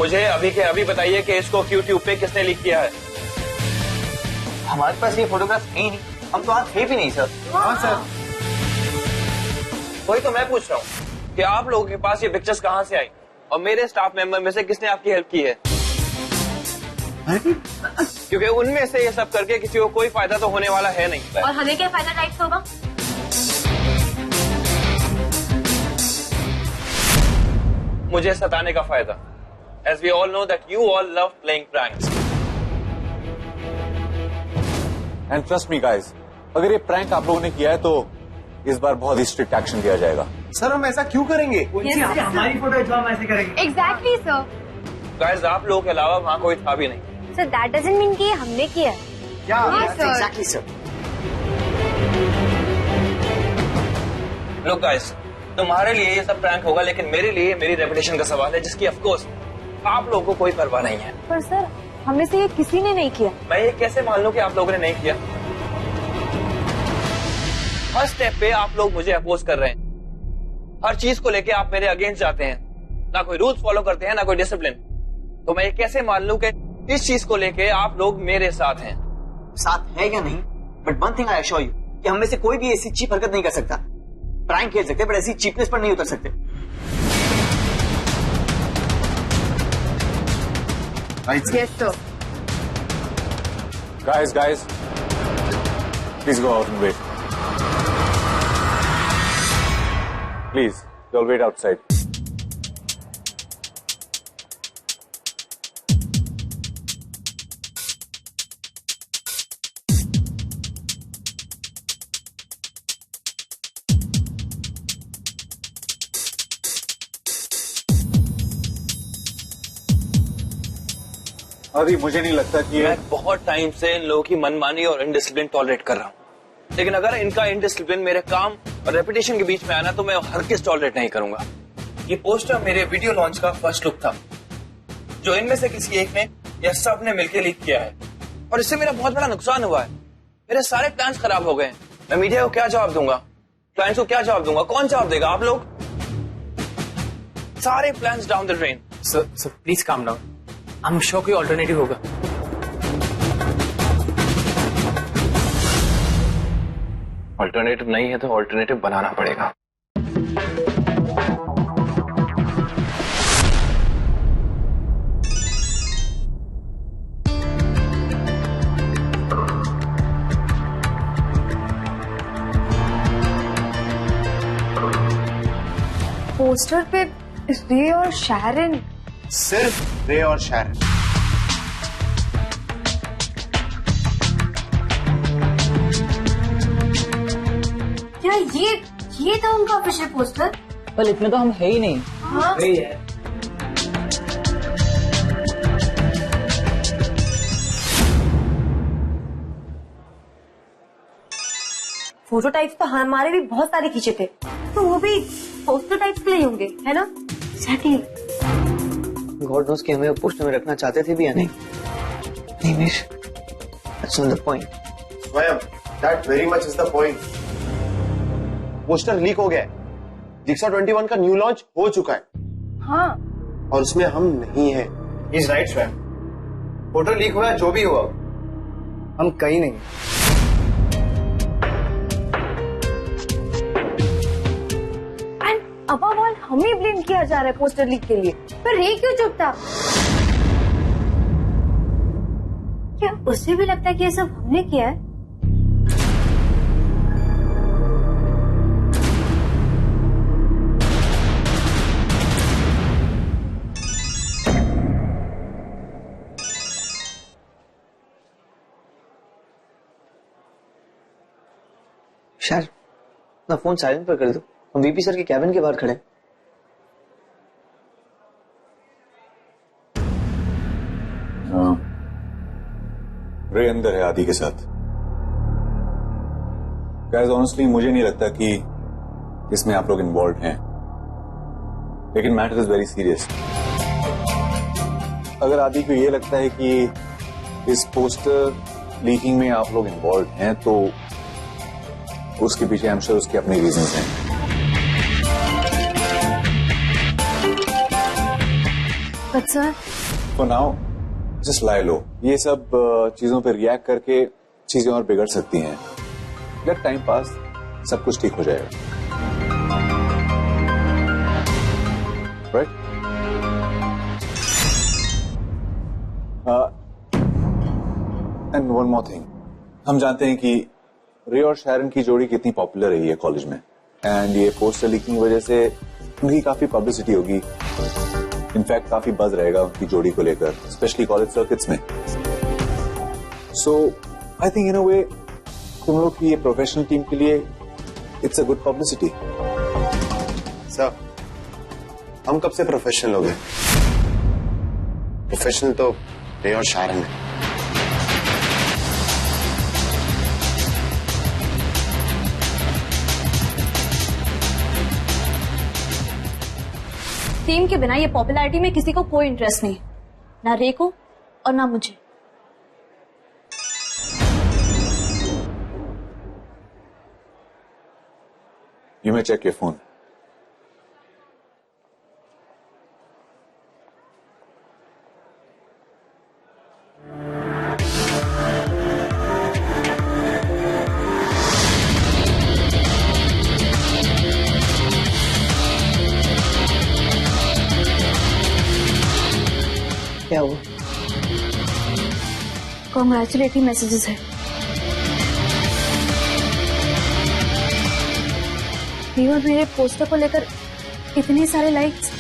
मुझे अभी के अभी बताइए कि इसको यूट्यूब पे किसने लीक किया है। हमारे पास ये फोटोग्राफ है ही नहीं, हम तो आज थे भी नहीं सर। हाँ सर। वही तो मैं पूछ रहा हूँ कि आप लोगों के पास ये पिक्चर्स कहाँ से आई और मेरे स्टाफ मेंबर में से किसने आपकी हेल्प की है? क्योंकि उनमें से ये सब करके किसी को कोई फायदा तो होने वाला है नहीं। और हमें क्या फायदा टाइप होगा? मुझे सताने का फायदा। As we all know that you all love playing pranks. And trust me guys, अगर ये प्रैंक आप लोगों ने किया है तो इस बार बहुत ही स्ट्रिक्ट एक्शन लिया जाएगा। सर हम ऐसा क्यों करेंगे? हमारी फोटो जो हम ऐसे करेंगे। Exactly sir. Guys, आप लोगों के अलावा वहाँ कोई था भी नहीं। सर दैट डजंट मीन कि हमने किया। क्या? Exactly sir. Look guys, तुम्हारे लिए ये सब प्रैंक होगा, लेकिन मेरे लिए मेरी रेपुटेशन का सवाल है, जिसकी ऑफ कोर्स आप लोगों को कोई परवाह नहीं है। पर सर हमें से ये किसी ने नहीं किया। मैं ये कैसे मान लूं कि आप लोगों ने नहीं किया? हर स्टेप पे आप लोग मुझे अपोज कर रहे हैं, हर चीज को लेके आप मेरे अगेंस्ट जाते हैं, ना कोई रूल्स फॉलो करते हैं ना कोई डिसिप्लिन। तो मैं ये कैसे मान लूं कि इस चीज को लेके आप लोग मेरे साथ हैं? साथ है या नहीं, but one thing I assure you कि हम में से कोई भी ऐसी चीप हरकत नहीं कर सकता। प्रैंक खेल सकते बट ऐसी चीपनेस पर नहीं उतर सकते। Yes sir. Guys, please go out and wait. Please, you'll wait outside. अभी मुझे नहीं लगता कि मैं बहुत टाइम से इन लोगों की मनमानी और इनडिसिप्लिन टॉलरेट कर रहा हूँ, लेकिन अगर इनका इनडिसिप्लिन मेरे काम और रेपुटेशन के बीच में आना तो मैं हरगिज़ टॉलरेट नहीं करूंगा। ये पोस्टर मेरे वीडियो लॉन्च का फर्स्ट लुक था, जो इनमें से किसी एक ने या सब ने मिलकर लीक किया है, और इससे मेरा बहुत बड़ा नुकसान हुआ है। मेरे सारे प्लान्स खराब हो गए। मैं मीडिया को क्या जवाब दूंगा, क्लाइंट्स को क्या जवाब दूंगा, कौन जवाब देगा? आप लोग। सारे plans down the drain. Sir please calm down, हम श्योर कोई ऑल्टरनेटिव होगा। ऑल्टरनेटिव नहीं है तो ऑल्टरनेटिव बनाना पड़ेगा। पोस्टर पे रे और शैरन। सिर्फ रे और शैरन। क्या ये था उनका ऑफिशियल पोस्टर? पर इतने तो हम है ही नहीं। हाँ? है। फोटो टाइप्स तो हमारे भी बहुत सारे खींचे थे, तो वो भी पोस्टर टाइप्स के लिए होंगे, है ना? एग्जैक्टली। गॉड नोस कि हमें पोस्टर में रखना चाहते थे भी या नहीं। निमिष, दैट्स नॉट द पॉइंट। स्वयं, that very much is the point. Poster leak हो गया है, जिक्सा 21 का न्यू लॉन्च हो चुका है। हाँ। और उसमें हम नहीं है। इज राइट स्वयं, फोटो लीक हुआ जो भी हुआ, हम कहीं नहीं। अबव ऑल हमें ब्लेम किया जा रहा है पोस्टर लीक के लिए, पर रे क्यों चुप था? क्या उसे भी लगता है कि ये सब हमने किया है? शायद ना फोन साइलेंट पर कर दो, हम वीपी सर के कैबिन के बाहर खड़े। रे अंदर है आदि के साथ। गाइस ऑनेस्टली मुझे नहीं लगता कि इसमें आप लोग इन्वॉल्व हैं, लेकिन मैटर इज वेरी सीरियस। अगर आदि को ये लगता है कि इस पोस्टर लीकिंग में आप लोग इन्वॉल्व हैं तो उसके पीछे आई एम श्योर उसके अपने रीजंस हैं। पर but sir for now just lie low. ये सब चीजों पे रिएक्ट करके चीजें और बिगड़ सकती हैं। लेट टाइम पास, सब कुछ ठीक हो जाएगा। Right? And one more thing, हम जानते हैं कि रे और शैरन की जोड़ी कितनी पॉपुलर रही है कॉलेज में, एंड ये पोस्टर लीकिंग की वजह से उनकी काफी पब्लिसिटी होगी। इनफैक्ट काफी बज रहेगा उनकी जोड़ी को लेकर, स्पेशली कॉलेज सर्किट्स में। सो आई थिंक इन अ वे तुम लोग की ये प्रोफेशनल टीम के लिए it's a good publicity. Sir, हम कब से प्रोफेशनल हो गए? प्रोफेशनल तो रे और शैरन है। टीम के बिना ये पॉपुलैरिटी में किसी को कोई इंटरेस्ट नहीं, ना रे को और ना मुझे। You may check your phone. क्या हुआ? कॉन्ग्रेचुलेटरी मैसेजेस है। और मेरे पोस्टर को लेकर इतने सारे लाइक्स।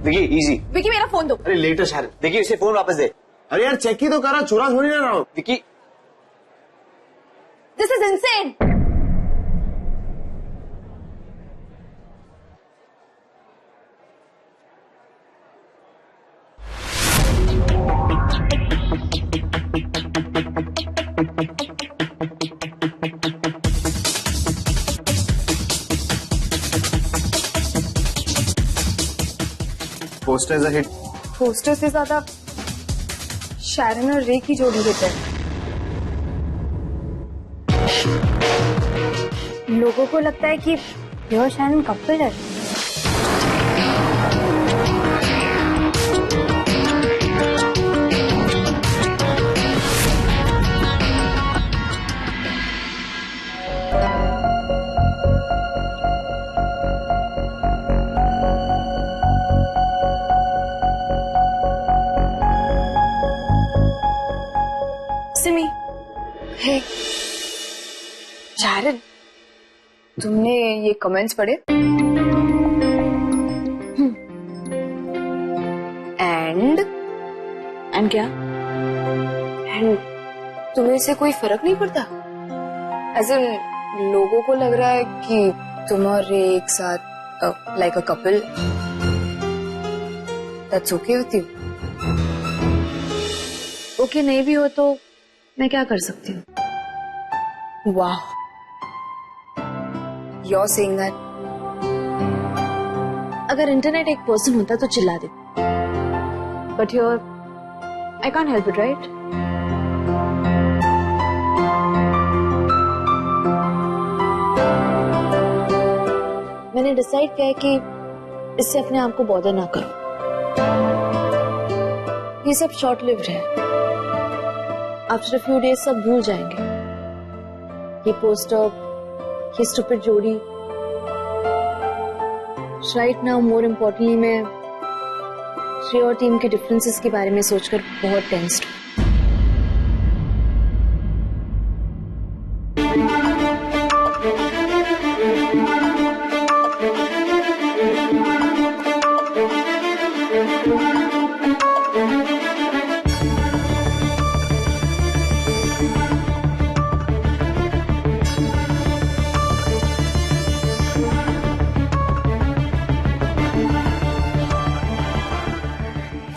विकी इजी। विकी मेरा फोन दो। अरे लेटर शैरन, विकी इसे फोन वापस दे। अरे यार चेक ही तो करा, चुरा थोड़ी ना रहा हूं। Vicky this is insane. Poster is a hit. Poster से ज्यादा शैरन और रे की जोड़ी हिट है। लोगों को लगता है कि रे और शैरन कपल है। सिमी, हे शैरन, तुमने ये कमेंट्स पढ़े? एंड क्या? एंड तुम्हें इससे कोई फर्क नहीं पड़ता? एज इन लोगों को लग रहा है कि तुम और रे एक साथ like a couple. That's okay with you? Okay नहीं भी हो तो मैं क्या कर सकती हूँ? वाह, you're saying that? अगर इंटरनेट एक पर्सन होता तो चिल्ला दे, but here I can't help it, right? मैंने डिसाइड किया है कि इससे अपने आप को बॉदर ना करो। ये सब शॉर्ट लिव्ड है। आफ्टर अ फ्यू डेज सब भूल जाएंगे। ये पोस्टर, ये स्टूपिड जोड़ी। राइट नाउ मोर इम्पोर्टेंटली मैं श्री और टीम के डिफरेंसेस के बारे में सोचकर बहुत टेंस्ड हूँ।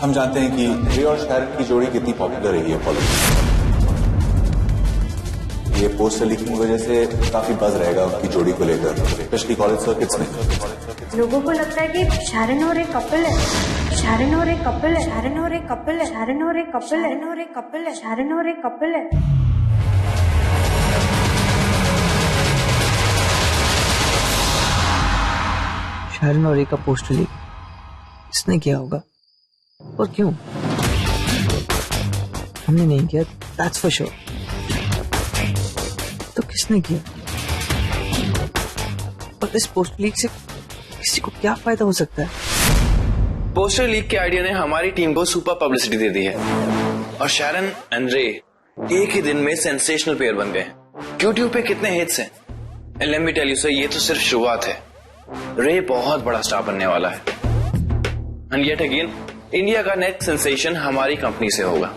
हम जानते हैं कि रे और शैरन की जोड़ी कितनी पॉपुलर रही है कॉलेज में। ये पोस्टर लीकिंग की वजह से काफी बज रहेगा उनकी जोड़ी को लेकर, स्पेशली कॉलेज सर्किट्स में। लोगों को लगता है कि शैरन और एक कपल है। शैरन और एक कपल है। शैरन और एक कपल है। शैरन और एक कपल है। और एक कपल है। शैरन और एक कपल है। शायरन और रे का पोस्टर लीक किसने किया होगा और क्यों? हमने नहीं किया, दैट्स फॉर श्योर। तो किसने किया? और इस पोस्टर लीक से किसी को क्या फायदा हो सकता है? पोस्टर लीक के आइडिया ने हमारी टीम को सुपर पब्लिसिटी दे दी है और शारन एंड रे एक ही दिन में सेंसेशनल पेयर बन गए। यूट्यूब पे कितने हिट्स हैं। And let me tell you sir, ये तो सिर्फ शुरुआत है। रे बहुत बड़ा स्टार बनने वाला है एंड येट अगेन इंडिया का नेक्स्ट सेंसेशन हमारी कंपनी से होगा।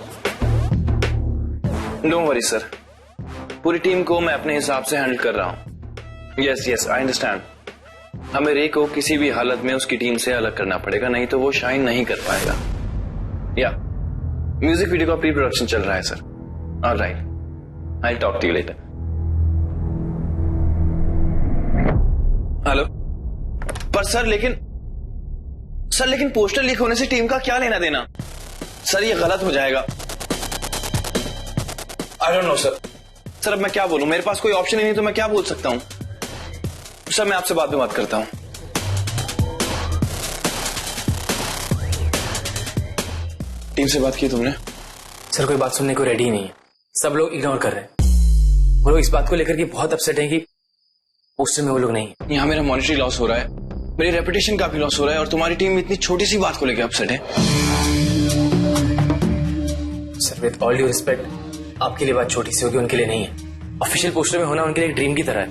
डोंट वरी सर, पूरी टीम को मैं अपने हिसाब से हैंडल कर रहा हूं। Yes I understand. हमें रे को किसी भी हालत में उसकी टीम से अलग करना पड़ेगा, नहीं तो वो शाइन नहीं कर पाएगा। या म्यूजिक वीडियो का प्री प्रोडक्शन चल रहा है sir. Alright, I will talk to you later. Hello पर सर लेकिन पोस्टर लीक होने से टीम का क्या लेना देना? सर ये गलत हो जाएगा। आई डोंट नो सर अब मैं क्या बोलूं? मेरे पास कोई ऑप्शन ही नहीं, तो मैं क्या बोल सकता हूं? सर मैं आपसे बाद में बात करता हूं। टीम से बात की तुमने? सर कोई बात सुनने को रेडी ही नहीं है, सब लोग इग्नोर कर रहे हैं। वो लोग इस बात को लेकर के बहुत अपसेट हैं कि पोस्टर में वो लोग नहीं है। यहाँ मेरा मॉनिटरी लॉस हो रहा है, मेरी रेपुटेशन का भी लॉस हो रहा है और तुम्हारी टीम इतनी छोटी सी बात को लेकर अपसेट है। Sir with all due respect, आपके लिए बात छोटी सी होगी, उनके लिए नहीं है। ऑफिशियल पोस्टर में होना उनके लिए एक ड्रीम की तरह है।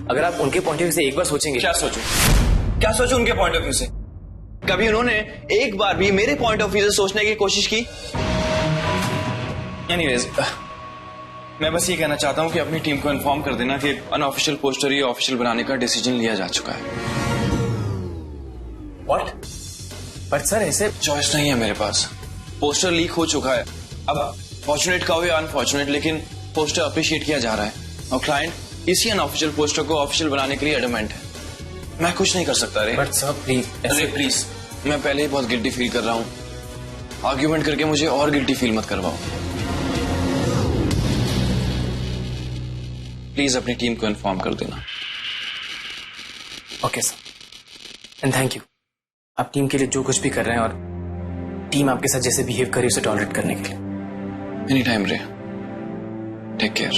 अगर आप उनके पॉइंट ऑफ व्यू से एक बार सोचेंगे। क्या सोचूं उनके पॉइंट ऑफ व्यू से? कभी उन्होंने एक बार भी मेरे पॉइंट ऑफ व्यू से सोचने की कोशिश की? एनीवेज, मैं बस ये कहना चाहता हूं कि अपनी टीम को इन्फॉर्म कर देना कि अनऑफिशियल पोस्टर ही ऑफिशियल बनाने का डिसीजन लिया जा चुका है। व्हाट? बट सर ऐसे चॉइस नहीं है मेरे पास। पोस्टर लीक हो चुका है। अब फॉर्चुनेट का हो या अनफॉर्चुनेट, लेकिन पोस्टर अप्रिशिएट किया जा रहा है और क्लाइंट इसी अनऑफिशियल पोस्टर को ऑफिशियल बनाने के लिए एडमेंट है। मैं कुछ नहीं कर सकता रे। बट सर प्लीज, अरे प्लीज, मैं पहले ही बहुत गिल्टी फील कर रहा हूँ। आर्ग्यूमेंट करके मुझे और गिल्टी फील मत करवाओ। प्लीज अपनी टीम को इन्फॉर्म कर देना। Okay sir and thank you. आप टीम के लिए जो कुछ भी कर रहे हैं और टीम आपके साथ जैसे बिहेव करे उसे टॉलरेट करने के लिए। एनी टाइम रे, टेक केयर।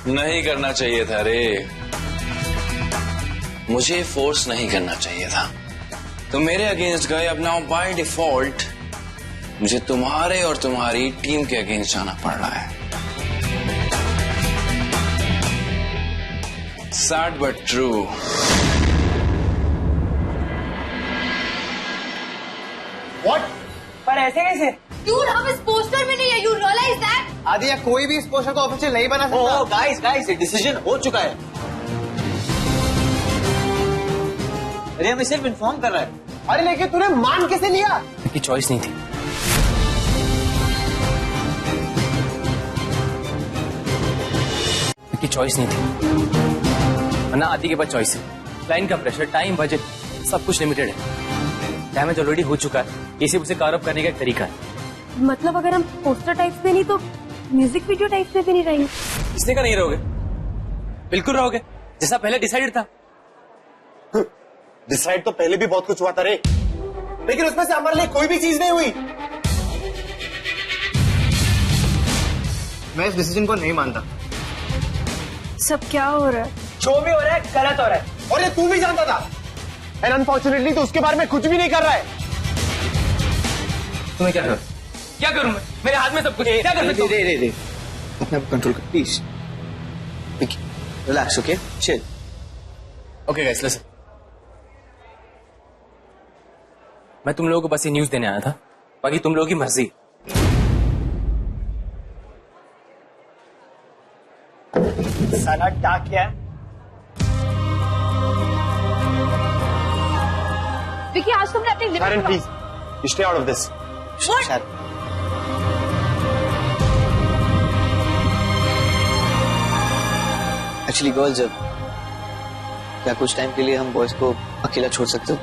नहीं करना चाहिए था रे, मुझे फोर्स नहीं करना चाहिए था। तो मेरे अगेंस्ट गए, अब नाउ बाय डिफॉल्ट मुझे तुम्हारे और तुम्हारी टीम के अगेंस्ट जाना पड़ रहा है। Sad but true. व्हाट? पर ऐसे कैसे? Dude, हम इस पोस्टर में नहीं है। You realize that? आदि या कोई भी इस पोस्टर को ऑफिशियल नहीं बना सकता। ओह गाइस ये डिसीजन हो चुका है। अरे हमें सिर्फ इन्फॉर्म कर रहा है। अरे लेकिन तूने मान कैसे लिया? उनकी चॉइस नहीं थी। उनकी चॉइस नहीं थी, वरना आदि के पास चॉइस है। क्लाइंट का प्रेशर, टाइम, बजट सब कुछ लिमिटेड है। डैमेज ऑलरेडी हो चुका है, ये सिर्फ उसे कवर अप करने का एक तरीका है। मतलब अगर हम पोस्टर टाइप्स में नहीं तो म्यूजिक वीडियो टाइप्स में भी नहीं रहेंगे। इसने का नहीं रहोगे? बिल्कुल रहोगे, जैसा पहले डिसाइडेड था। डिसाइड तो पहले भी बहुत कुछ हुआ था रे, लेकिन उसमें से हमारे लिए कोई भी चीज नहीं हुई। मैं इस डिसीजन को नहीं मानता। सब क्या हो रहा है? जो भी हो रहा है गलत हो रहा है। और ये तू भी जानता था, एंड अनफॉर्चुनेटली तो उसके बारे में कुछ भी नहीं कर रहा है। तुम्हें क्या करूं? क्या करूं मैं? मेरे हाथ में सब कुछ है, क्या कर सकता हूं? रे अपने आप कंट्रोल कर please. Relax, okay, chill. Okay guys listen, मैं तुम लोगों को बस ये न्यूज देने आया था, बाकी तुम लोगों की मर्जी। साला टाक क्या है? विकी, आज तुमने अपनी limit Sharon please stay out of this. Actually girls, क्या कुछ टाइम के लिए हम बॉयज को अकेला छोड़ सकते हो?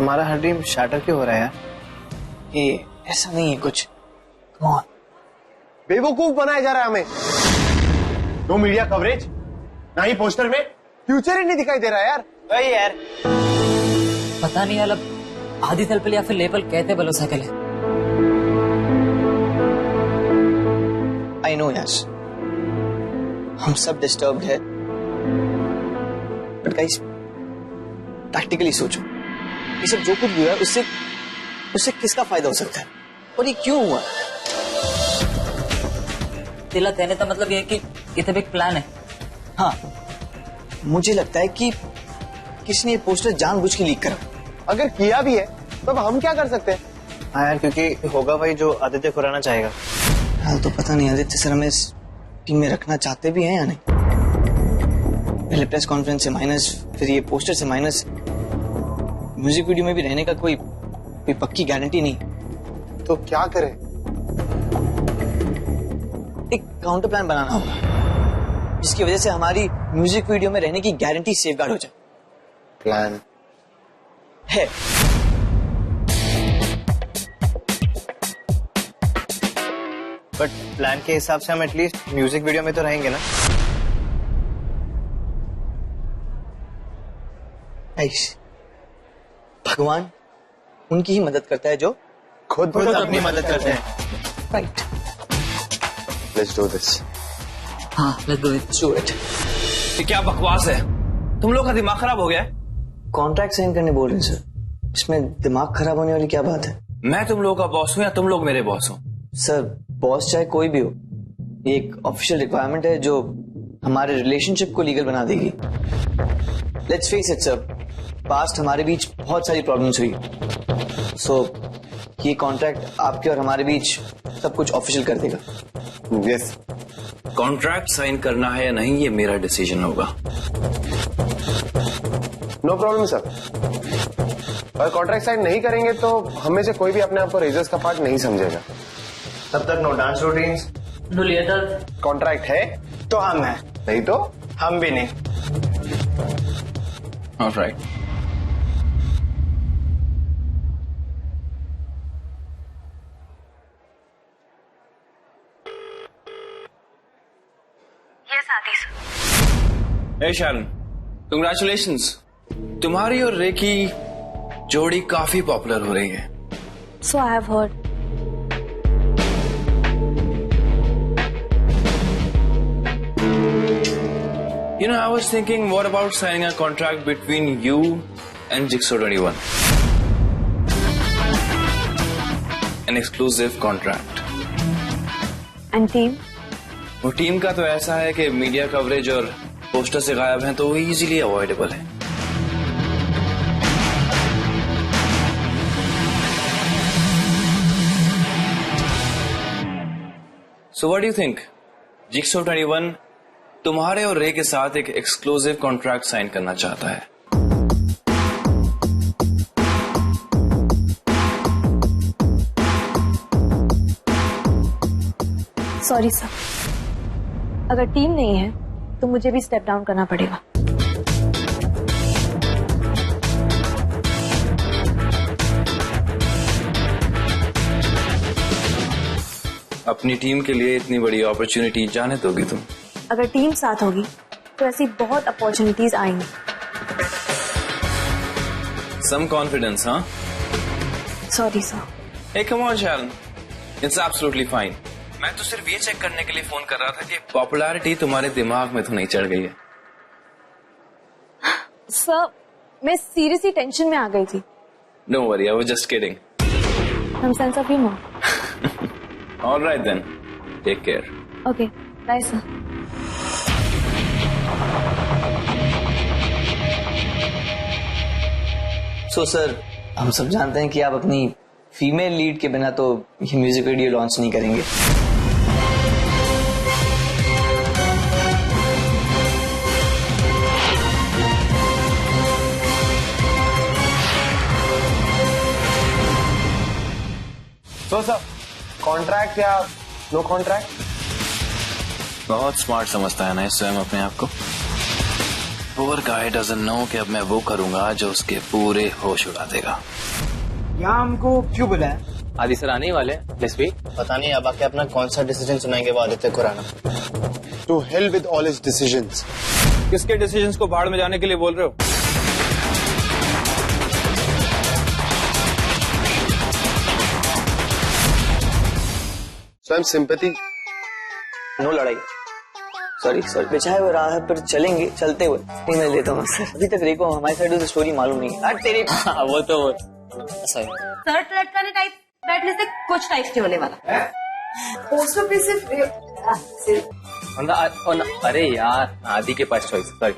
हमारा हर ड्रीम शैटर क्यों हो रहा है यार? ये ऐसा नहीं है कुछ। Come on. बेवकूफ बनाया जा रहा है हमें। नो मीडिया कवरेज, ना ही पोस्टर में फ्यूचर ही नहीं दिखाई दे रहा है यार। वही यार, पता नहीं यार, आधी तलपल या फिर लेबल कहते बलो सकल है। आई नो यस, हम सब डिस्टर्ब्ड है, बट गाइस प्रैक्टिकली सोचो, ये सब जो कुछ भी हुआ है उससे किसका फायदा हो सकता है और ये क्यों हुआ? दिला कहने का मतलब ये है कि ये तो एक प्लान है। हाँ, मुझे लगता है कि किसी ने ये पोस्टर जानबूझ के लीक करा। अगर किया भी है तो अब हम क्या कर सकते हैं? हाँ यार, क्योंकि होगा भाई जो आदित्य खुराना चाहेगा। हाँ तो पता नहीं आदित्य सर हमें इस टीम में रखना चाहते भी हैं या नहीं। पहले प्रेस कॉन्फ्रेंस से माइनस, फिर ये पोस्टर से माइनस, म्यूजिक वीडियो में भी रहने का कोई पक्की गारंटी नहीं। तो क्या करें? एक काउंटर प्लान बनाना होगा जिसकी वजह से हमारी म्यूजिक वीडियो में रहने की गारंटी सेफगार्ड हो जाए। प्लान है बट प्लान के हिसाब से हम एटलीस्ट म्यूजिक वीडियो में तो रहेंगे ना। भगवान उनकी ही मदद करता है जो खुद अपनी मदद करते हैं। Right, let's do this. हाँ, let's do it. Do it. ये क्या बकवास है? तुम लोग का दिमाग खराब हो गया है? कॉन्ट्रैक्ट साइन करने बोल रहे हैं सर, इसमें दिमाग खराब होने वाली क्या बात है? मैं तुम लोगों का बॉस हूं या तुम लोग मेरे बॉस हो? सर बॉस चाहे कोई भी हो, ये एक ऑफिशियल रिक्वायरमेंट है जो हमारे रिलेशनशिप को लीगल बना देगी। Let's face it sir, past हमारे बीच बहुत सारी प्रॉब्लम्स हुई, सो ये कॉन्ट्रैक्ट आपके और हमारे बीच सब कुछ ऑफिशियल कर देगा। यस, कॉन्ट्रैक्ट साइन करना है या नहीं ये मेरा डिसीजन होगा। No problem sir. और कॉन्ट्रैक्ट साइन नहीं करेंगे तो हम में से कोई भी अपने आप को रेजर्स का पार्ट नहीं समझेगा। तब तक no dance routines, no letter. Contract है तो हम हैं, नहीं तो हम भी नहीं। ऑलराइट। हे शान, कंग्रेचुलेशंस। तुम्हारी और रे की जोड़ी काफी पॉपुलर हो रही है। So I have heard. You know, I was thinking, what about signing a contract between you and Jigsaw 21? An exclusive contract. And team? वो टीम का तो ऐसा है कि मीडिया कवरेज और पोस्टर से गायब हैं तो वो इजीली अवॉइडेबल है। So what do you think? Jigsaw 21 तुम्हारे और रे के साथ एक एक्सक्लूसिव कॉन्ट्रैक्ट साइन करना चाहता है। सॉरी सर, अगर टीम नहीं है तो मुझे भी स्टेप डाउन करना पड़ेगा। अपनी टीम के लिए इतनी बड़ी अपॉर्चुनिटी जाने दोगी तुम? अगर टीम साथ होगी तो ऐसी बहुत अपॉर्चुनिटीज आएंगी। सम कॉन्फिडेंस, हाँ? Sorry sir. Hey, come on, Sharon. It's absolutely fine. मैं तो सिर्फ ये चेक करने के लिए फोन कर रहा था कि पॉपुलैरिटी तुम्हारे दिमाग में तो नहीं चढ़ गई है। सर, मैं सीरियसली टेंशन में आ गई थी। Don't worry, I was just kidding. Some sense of humor. All right then. Take care. Okay, bye sir. So sir, हम सब जानते हैं कि आप अपनी फीमेल लीड के बिना तो ये म्यूजिक वीडियो लॉन्च नहीं करेंगे। तो सर, कॉन्ट्रैक्ट या नो कॉन्ट्रैक्ट? बहुत स्मार्ट समझता है ना इस स्वयं अपने आप को। पुअर गाय डजंट नो कि अब मैं वो करूंगा जो उसके पूरे होश उड़ा देगा। यहाँ हमको क्यों बुलाया? आदि सर आने ही वाले, लेट्स वेट। पता नहीं अब आके अपना कौन सा डिसीजन सुनाएंगे वो Aditya Khurana. To hell with all his decisions. किसके डिसीजंस को भाड़ में जाने के लिए बोल रहे हो? So I am sympathy. No लड़ाई। सॉरी बिछाए हुए राह पर चलेंगे, चलते हुए नहीं मैं लेता हूँ सर। अभी तक रेको हमारी साइड से स्टोरी मालूम नहीं है। तेरे वो तो सही शर्ट लटकाने टाइप बैठने से कुछ टाइप नहीं होने वाला। पोस्टर पे सिर्फ अरे यार आदि के पास चॉइस, सॉरी।